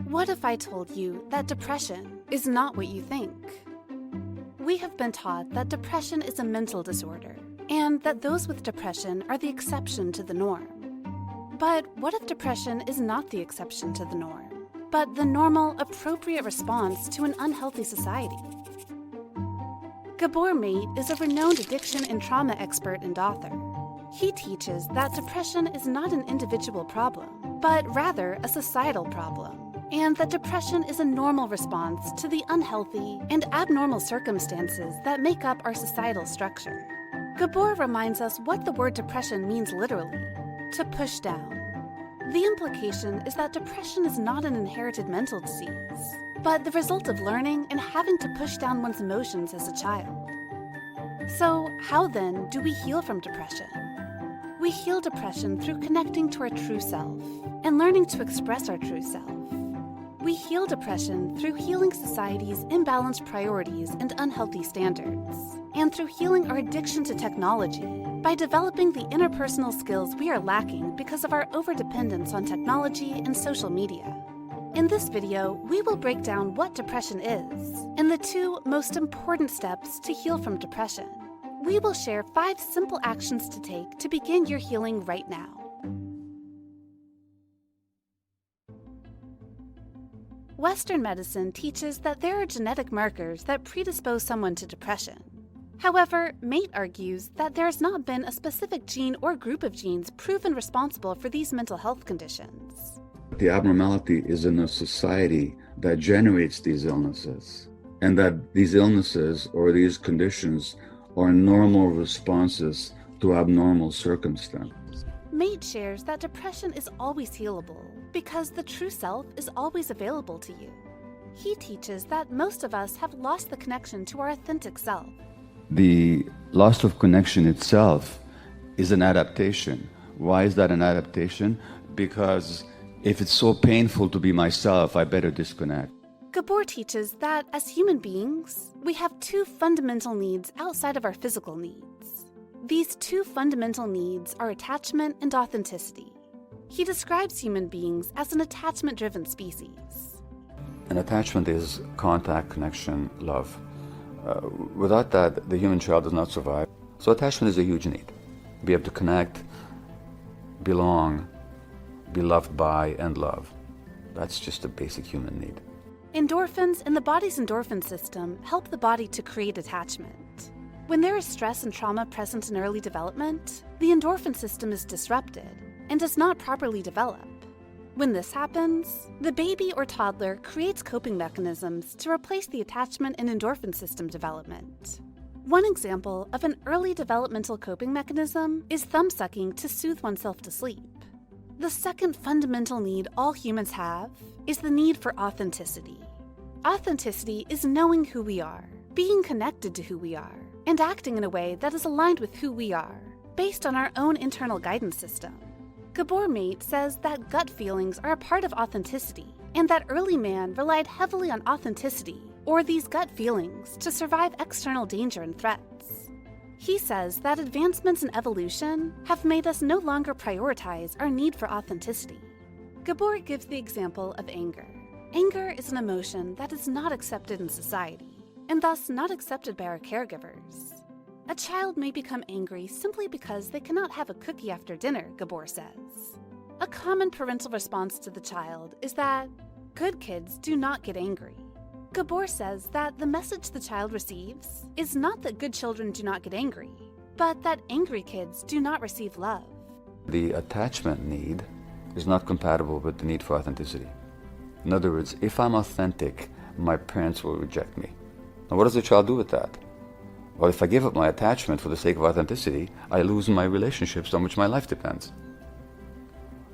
What if I told you that depression is not what you think? We have been taught that depression is a mental disorder, and that those with depression are the exception to the norm. But what if depression is not the exception to the norm, but the normal, appropriate response to an unhealthy society? Gabor Mate is a renowned addiction and trauma expert and author. He teaches that depression is not an individual problem, but rather a societal problem, and that depression is a normal response to the unhealthy and abnormal circumstances that make up our societal structure. Gabor reminds us what the word depression means literally: to push down. The implication is that depression is not an inherited mental disease, but the result of learning and having to push down one's emotions as a child. So, how then do we heal from depression? We heal depression through connecting to our true self and learning to express our true self. We heal depression through healing society's imbalanced priorities and unhealthy standards, and through healing our addiction to technology by developing the interpersonal skills we are lacking because of our overdependence on technology and social media. In this video, we will break down what depression is and the 2 most important steps to heal from depression. We will share 5 simple actions to take to begin your healing right now. Western medicine teaches that there are genetic markers that predispose someone to depression. However, Mate argues that there has not been a specific gene or group of genes proven responsible for these mental health conditions. The abnormality is in a society that generates these illnesses, and that these illnesses or these conditions are normal responses to abnormal circumstances. Mate shares that depression is always healable because the true self is always available to you. He teaches that most of us have lost the connection to our authentic self. The loss of connection itself is an adaptation. Why is that an adaptation? Because if it's so painful to be myself, I better disconnect. Gabor teaches that as human beings, we have 2 fundamental needs outside of our physical needs. These 2 fundamental needs are attachment and authenticity. He describes human beings as an attachment-driven species. An attachment is contact, connection, love. Without that, the human child does not survive. So attachment is a huge need. Be able to connect, belong, be loved by, and love. That's just a basic human need. Endorphins in the body's endorphin system help the body to create attachment. When there is stress and trauma present in early development, the endorphin system is disrupted and does not properly develop. When this happens, the baby or toddler creates coping mechanisms to replace the attachment and endorphin system development. One example of an early developmental coping mechanism is thumb sucking to soothe oneself to sleep. The second fundamental need all humans have is the need for authenticity. Authenticity is knowing who we are, being connected to who we are, and acting in a way that is aligned with who we are, based on our own internal guidance system. Gabor Mate says that gut feelings are a part of authenticity, and that early man relied heavily on authenticity, or these gut feelings, to survive external danger and threats. He says that advancements in evolution have made us no longer prioritize our need for authenticity. Gabor gives the example of anger. Anger is an emotion that is not accepted in society, and thus not accepted by our caregivers. A child may become angry simply because they cannot have a cookie after dinner, Gabor says. A common parental response to the child is that good kids do not get angry. Gabor says that the message the child receives is not that good children do not get angry, but that angry kids do not receive love. The attachment need is not compatible with the need for authenticity. In other words, if I'm authentic, my parents will reject me. Now, what does the child do with that? Well, if I give up my attachment for the sake of authenticity, I lose my relationships on which my life depends.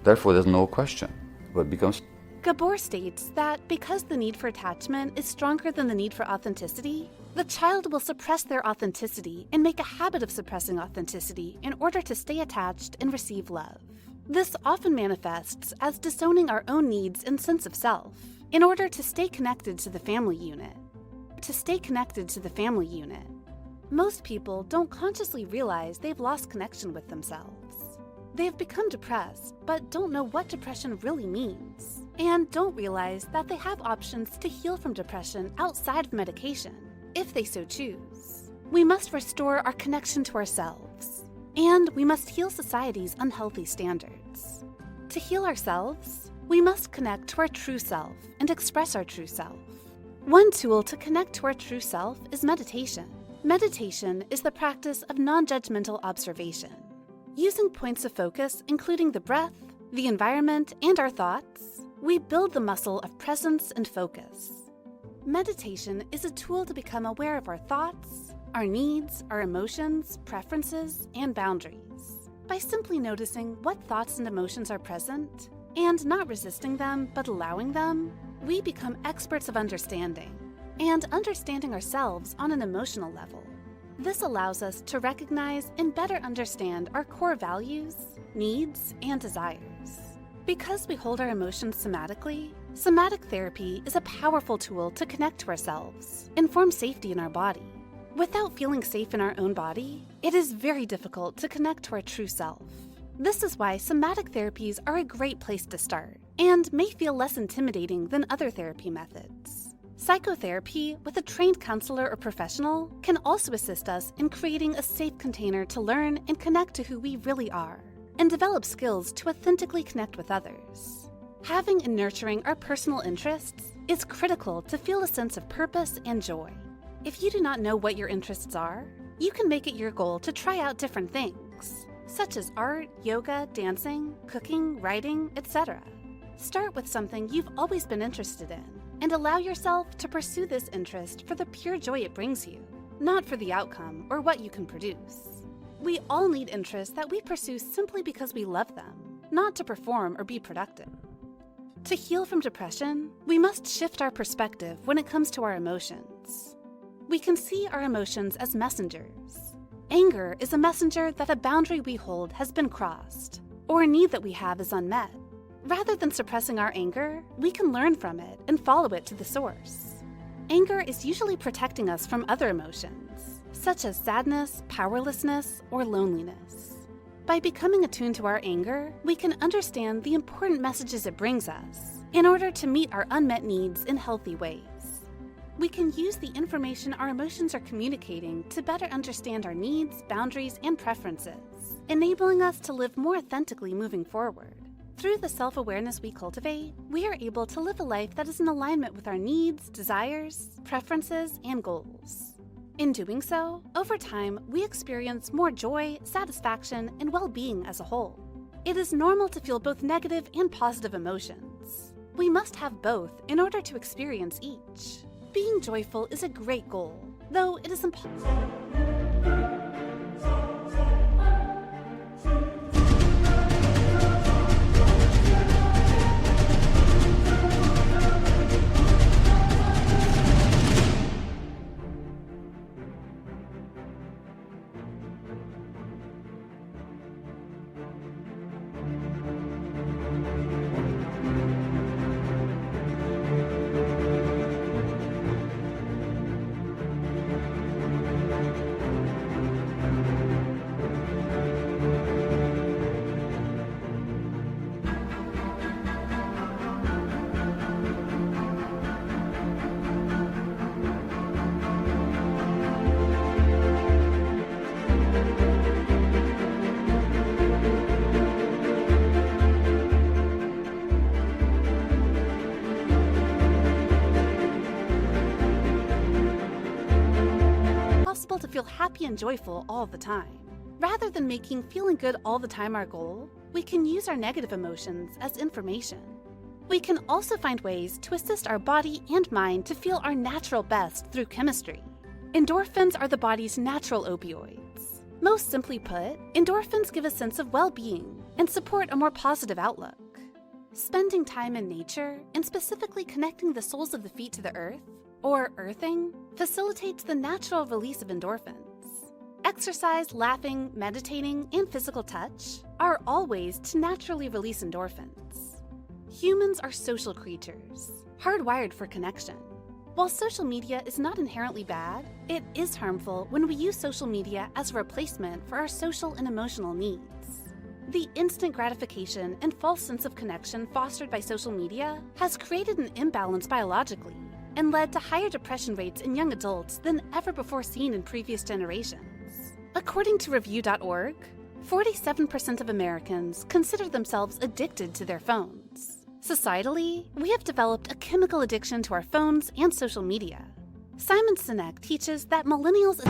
Therefore, there's no question what becomes. Gabor states that because the need for attachment is stronger than the need for authenticity, the child will suppress their authenticity and make a habit of suppressing authenticity in order to stay attached and receive love. This often manifests as disowning our own needs and sense of self in order to stay connected to the family unit. Most people don't consciously realize they've lost connection with themselves. They have become depressed, but don't know what depression really means, and don't realize that they have options to heal from depression outside of medication, if they so choose. We must restore our connection to ourselves, and we must heal society's unhealthy standards. To heal ourselves, we must connect to our true self and express our true self. One tool to connect to our true self is meditation. Meditation is the practice of non-judgmental observation. Using points of focus, including the breath, the environment, and our thoughts, we build the muscle of presence and focus. Meditation is a tool to become aware of our thoughts, our needs, our emotions, preferences, and boundaries. By simply noticing what thoughts and emotions are present, and not resisting them but allowing them, we become experts of understanding, and understanding ourselves on an emotional level. This allows us to recognize and better understand our core values, needs, and desires. Because we hold our emotions somatically, somatic therapy is a powerful tool to connect to ourselves and form safety in our body. Without feeling safe in our own body, it is very difficult to connect to our true self. This is why somatic therapies are a great place to start and may feel less intimidating than other therapy methods. Psychotherapy with a trained counselor or professional can also assist us in creating a safe container to learn and connect to who we really are, and develop skills to authentically connect with others. Having and nurturing our personal interests is critical to feel a sense of purpose and joy. If you do not know what your interests are, you can make it your goal to try out different things, such as art, yoga, dancing, cooking, writing, etc. Start with something you've always been interested in, and allow yourself to pursue this interest for the pure joy it brings you, not for the outcome or what you can produce. We all need interests that we pursue simply because we love them, not to perform or be productive. To heal from depression, we must shift our perspective when it comes to our emotions. We can see our emotions as messengers. Anger is a messenger that a boundary we hold has been crossed, or a need that we have is unmet. Rather than suppressing our anger, we can learn from it and follow it to the source. Anger is usually protecting us from other emotions, such as sadness, powerlessness, or loneliness. By becoming attuned to our anger, we can understand the important messages it brings us in order to meet our unmet needs in healthy ways. We can use the information our emotions are communicating to better understand our needs, boundaries, and preferences, enabling us to live more authentically moving forward. Through the self-awareness we cultivate, we are able to live a life that is in alignment with our needs, desires, preferences, and goals. In doing so, over time, we experience more joy, satisfaction, and well-being as a whole. It is normal to feel both negative and positive emotions. We must have both in order to experience each. Being joyful is a great goal, though it is impossible. To feel happy and joyful all the time. Rather than making feeling good all the time our goal, we can use our negative emotions as information. We can also find ways to assist our body and mind to feel our natural best through chemistry. Endorphins are the body's natural opioids. Most simply put, endorphins give a sense of well-being and support a more positive outlook. Spending time in nature, and specifically connecting the soles of the feet to the earth, or earthing, facilitates the natural release of endorphins. Exercise, laughing, meditating, and physical touch are all ways to naturally release endorphins. Humans are social creatures, hardwired for connection. While social media is not inherently bad, it is harmful when we use social media as a replacement for our social and emotional needs. The instant gratification and false sense of connection fostered by social media has created an imbalance biologically and led to higher depression rates in young adults than ever before seen in previous generations. According to Review.org, 47% of Americans consider themselves addicted to their phones. Societally, we have developed a chemical addiction to our phones and social media. Simon Sinek teaches that millennials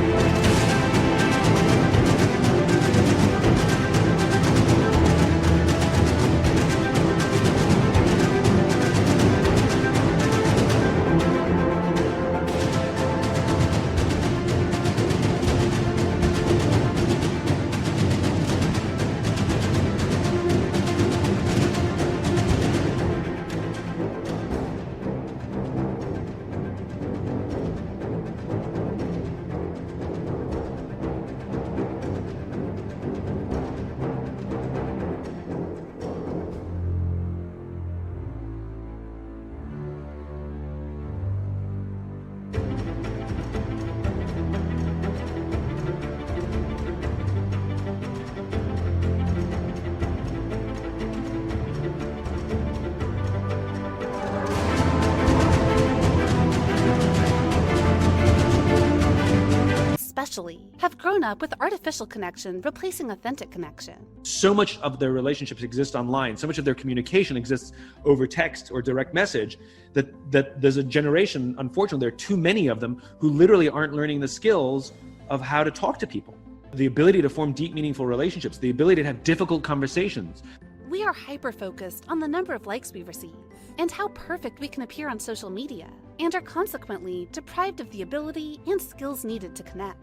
especially have grown up with artificial connection replacing authentic connection. So much of their relationships exist online, so much of their communication exists over text or direct message, that there's a generation, unfortunately, there are too many of them who literally aren't learning the skills of how to talk to people. The ability to form deep, meaningful relationships, the ability to have difficult conversations. We are hyper-focused on the number of likes we receive and how perfect we can appear on social media, and are consequently deprived of the ability and skills needed to connect.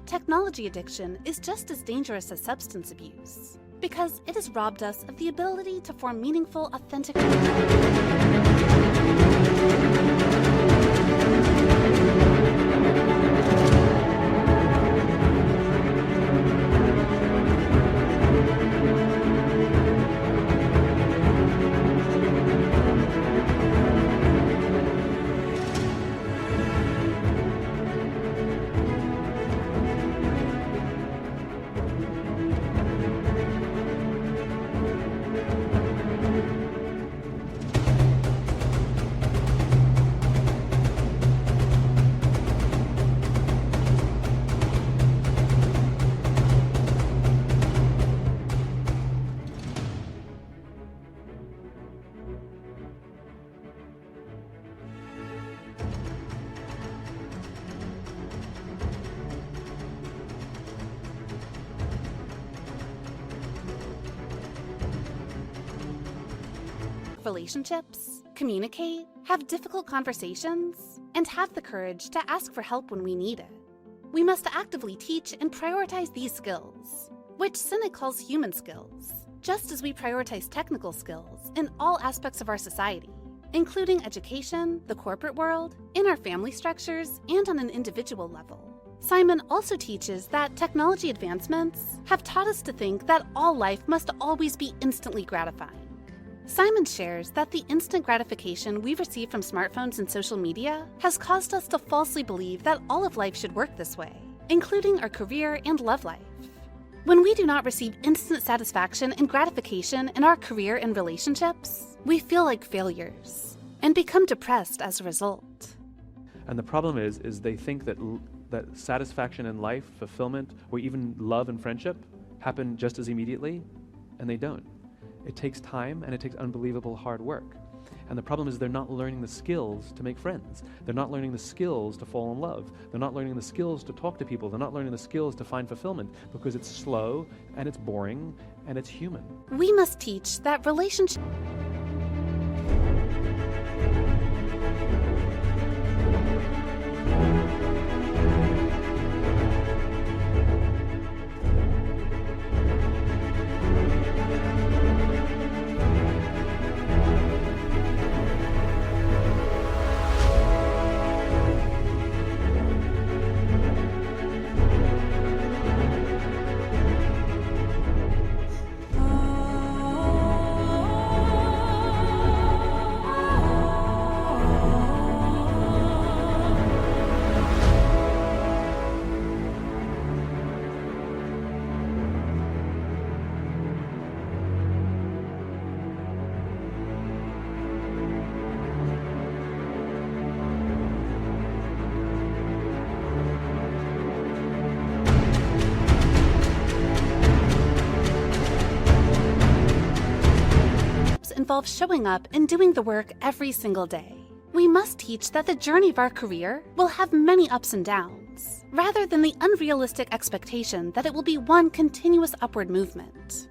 Technology addiction is just as dangerous as substance abuse because it has robbed us of the ability to form meaningful, authentic relationships, communicate, have difficult conversations, and have the courage to ask for help when we need it. We must actively teach and prioritize these skills, which Sinek calls human skills, just as we prioritize technical skills in all aspects of our society, including education, the corporate world, in our family structures, and on an individual level. Simon also teaches that technology advancements have taught us to think that all life must always be instantly gratifying. Simon shares that the instant gratification we receive from smartphones and social media has caused us to falsely believe that all of life should work this way, including our career and love life. When we do not receive instant satisfaction and gratification in our career and relationships, we feel like failures and become depressed as a result. And the problem is they think that satisfaction in life, fulfillment, or even love and friendship happen just as immediately, and they don't. It takes time and it takes unbelievable hard work. And the problem is they're not learning the skills to make friends. They're not learning the skills to fall in love. They're not learning the skills to talk to people. They're not learning the skills to find fulfillment because it's slow and it's boring and it's human. We must teach that relationship. involves showing up and doing the work every single day. We must teach that the journey of our career will have many ups and downs, rather than the unrealistic expectation that it will be one continuous upward movement.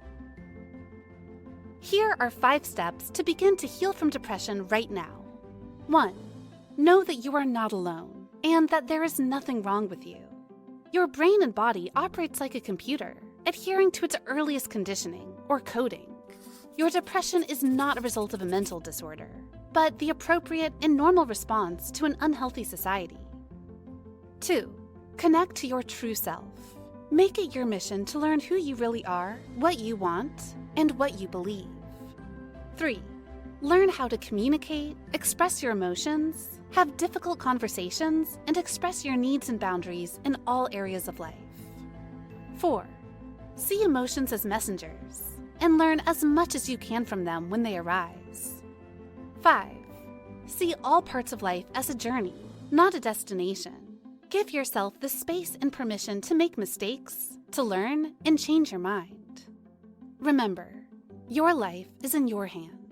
Here are 5 steps to begin to heal from depression right now. 1. Know that you are not alone, and that there is nothing wrong with you. Your brain and body operates like a computer, adhering to its earliest conditioning, or coding. Your depression is not a result of a mental disorder, but the appropriate and normal response to an unhealthy society. 2. Connect to your true self. Make it your mission to learn who you really are, what you want, and what you believe. 3. Learn how to communicate, express your emotions, have difficult conversations, and express your needs and boundaries in all areas of life. 4. See emotions as messengers, and learn as much as you can from them when they arise. 5. See all parts of life as a journey, not a destination. Give yourself the space and permission to make mistakes, to learn, and change your mind. Remember, your life is in your hands.